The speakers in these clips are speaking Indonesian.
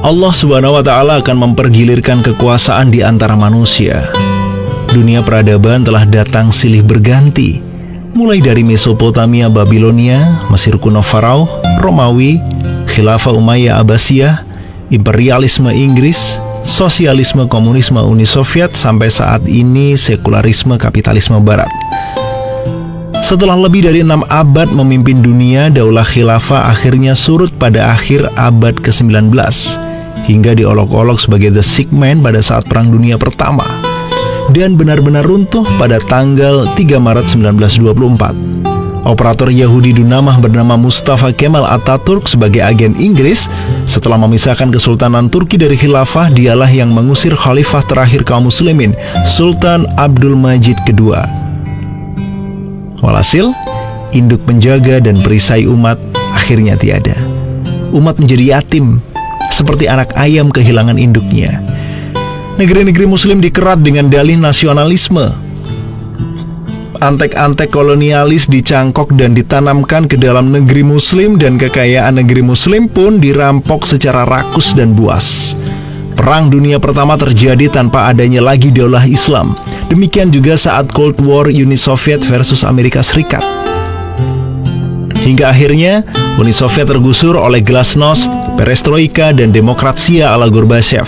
Allah Subhanahu wa Ta'ala akan mempergilirkan kekuasaan di antara manusia. Dunia peradaban telah datang silih berganti, mulai dari Mesopotamia, Babilonia, Mesir kuno Farao, Romawi, Khilafah Umayyah Abbasiyah, imperialisme Inggris, sosialisme komunisme Uni Soviet, sampai saat ini sekularisme kapitalisme Barat. Setelah lebih dari 6 abad memimpin dunia, daulah khilafah akhirnya surut pada akhir abad ke-19, hingga diolok-olok sebagai The Sick Man pada saat Perang Dunia Pertama, dan benar-benar runtuh pada tanggal 3 Maret 1924. Operator Yahudi Dunamah bernama Mustafa Kemal Atatürk sebagai agen Inggris, setelah memisahkan Kesultanan Turki dari khilafah, dialah yang mengusir khalifah terakhir kaum muslimin, Sultan Abdul Majid II. Walhasil, induk penjaga dan perisai umat akhirnya tiada. Umat menjadi yatim, seperti anak ayam kehilangan induknya. Negeri-negeri muslim dikerat dengan dalih nasionalisme. Antek-antek kolonialis dicangkok dan ditanamkan ke dalam negeri muslim, dan kekayaan negeri muslim pun dirampok secara rakus dan buas. Perang Dunia Pertama terjadi tanpa adanya lagi daulah Islam. Demikian juga saat Cold War Uni Soviet versus Amerika Serikat. Hingga akhirnya Uni Soviet tergusur oleh glasnost, perestroika, dan demokratsia ala Gorbachev.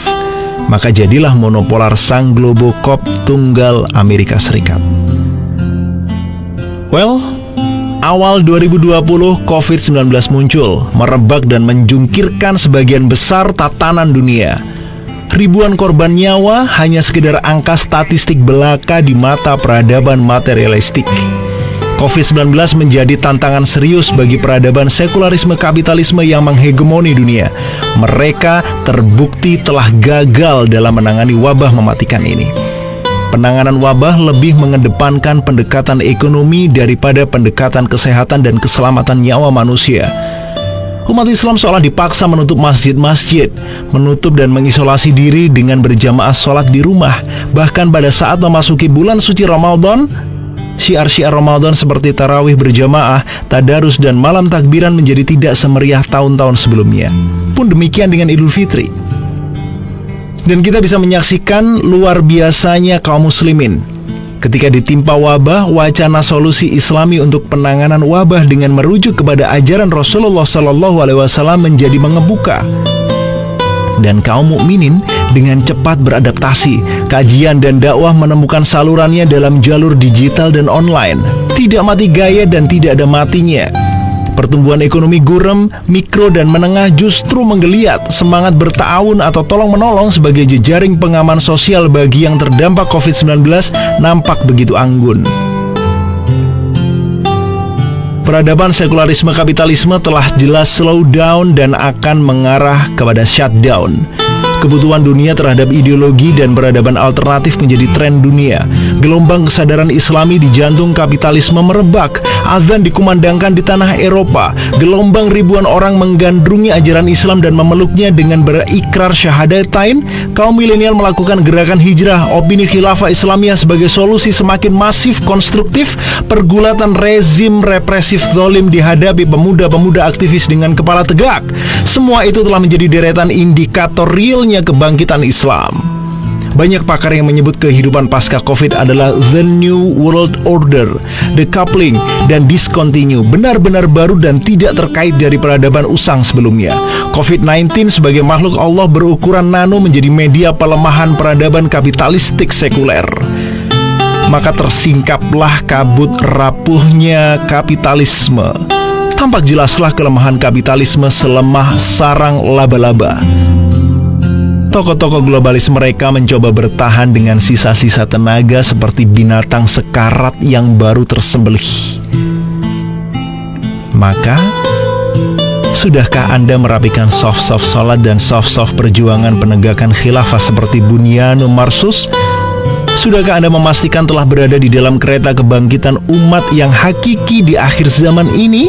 Maka jadilah monopolar sang globokop tunggal Amerika Serikat. Awal 2020 COVID-19 muncul, merebak dan menjungkirkan sebagian besar tatanan dunia. Ribuan korban nyawa hanya sekedar angka statistik belaka di mata peradaban materialistik. COVID-19 menjadi tantangan serius bagi peradaban sekularisme kapitalisme yang menghegemoni dunia. Mereka terbukti telah gagal dalam menangani wabah mematikan ini. Penanganan wabah lebih mengedepankan pendekatan ekonomi daripada pendekatan kesehatan dan keselamatan nyawa manusia. Umat Islam seolah dipaksa menutup masjid-masjid, menutup dan mengisolasi diri dengan berjamaah sholat di rumah. Bahkan pada saat memasuki bulan suci Ramadan, syiar-syiar Ramadan seperti tarawih berjamaah, tadarus, dan malam takbiran menjadi tidak semeriah tahun-tahun sebelumnya. Pun demikian dengan Idul Fitri. Dan kita bisa menyaksikan luar biasanya kaum muslimin ketika ditimpa wabah. Wacana solusi Islami untuk penanganan wabah dengan merujuk kepada ajaran Rasulullah SAW menjadi mengemuka. Dan kaum mukminin dengan cepat beradaptasi. Kajian dan dakwah menemukan salurannya dalam jalur digital dan online. Tidak mati gaya dan tidak ada matinya. Pertumbuhan ekonomi gurem, mikro dan menengah justru menggeliat. Semangat berta'awun atau tolong-menolong sebagai jejaring pengaman sosial bagi yang terdampak COVID-19 nampak begitu anggun. Peradaban sekularisme kapitalisme telah jelas slow down dan akan mengarah kepada shutdown. Kebutuhan dunia terhadap ideologi dan peradaban alternatif menjadi tren dunia. Gelombang kesadaran Islami di jantung kapitalisme merebak. Azan dikumandangkan di tanah Eropa. Gelombang ribuan orang menggandrungi ajaran Islam dan memeluknya dengan berikrar syahadatain. Kaum milenial melakukan gerakan hijrah. Opini khilafah Islamiyah sebagai solusi semakin masif konstruktif. Pergulatan rezim represif zalim dihadapi pemuda-pemuda aktivis dengan kepala tegak. Semua itu telah menjadi deretan indikator real kebangkitan Islam. Banyak pakar yang menyebut kehidupan pasca COVID adalah the new world order, decoupling dan discontinue, benar-benar baru dan tidak terkait dari peradaban usang sebelumnya. COVID-19 sebagai makhluk Allah berukuran nano menjadi media pelemahan peradaban kapitalistik sekuler. Maka tersingkaplah kabut rapuhnya kapitalisme. Tampak jelaslah kelemahan kapitalisme selemah sarang laba-laba. Tokoh-tokoh globalis mereka mencoba bertahan dengan sisa-sisa tenaga seperti binatang sekarat yang baru tersembelih. Maka, sudahkah Anda merapikan soft-soft sholat dan soft-soft perjuangan penegakan khilafah seperti Bunyanu Marsus? Sudahkah Anda memastikan telah berada di dalam kereta kebangkitan umat yang hakiki di akhir zaman ini?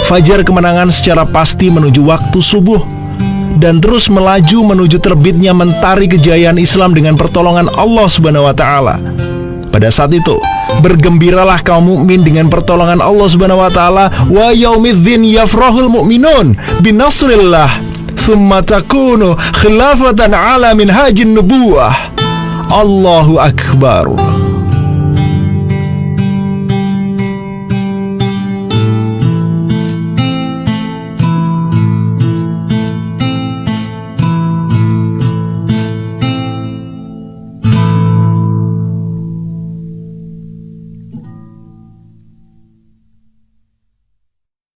Fajar kemenangan secara pasti menuju waktu subuh, dan terus melaju menuju terbitnya mentari kejayaan Islam dengan pertolongan Allah Subhanahu wa Ta'ala. Pada saat itu, bergembiralah kaum mukmin dengan pertolongan Allah Subhanahu wa Ta'ala. Wa yaumidzin yafrahul mu'minun binasrillah thumma takunu khilafatan ala minhajin nubuwah. Allahu Akbar.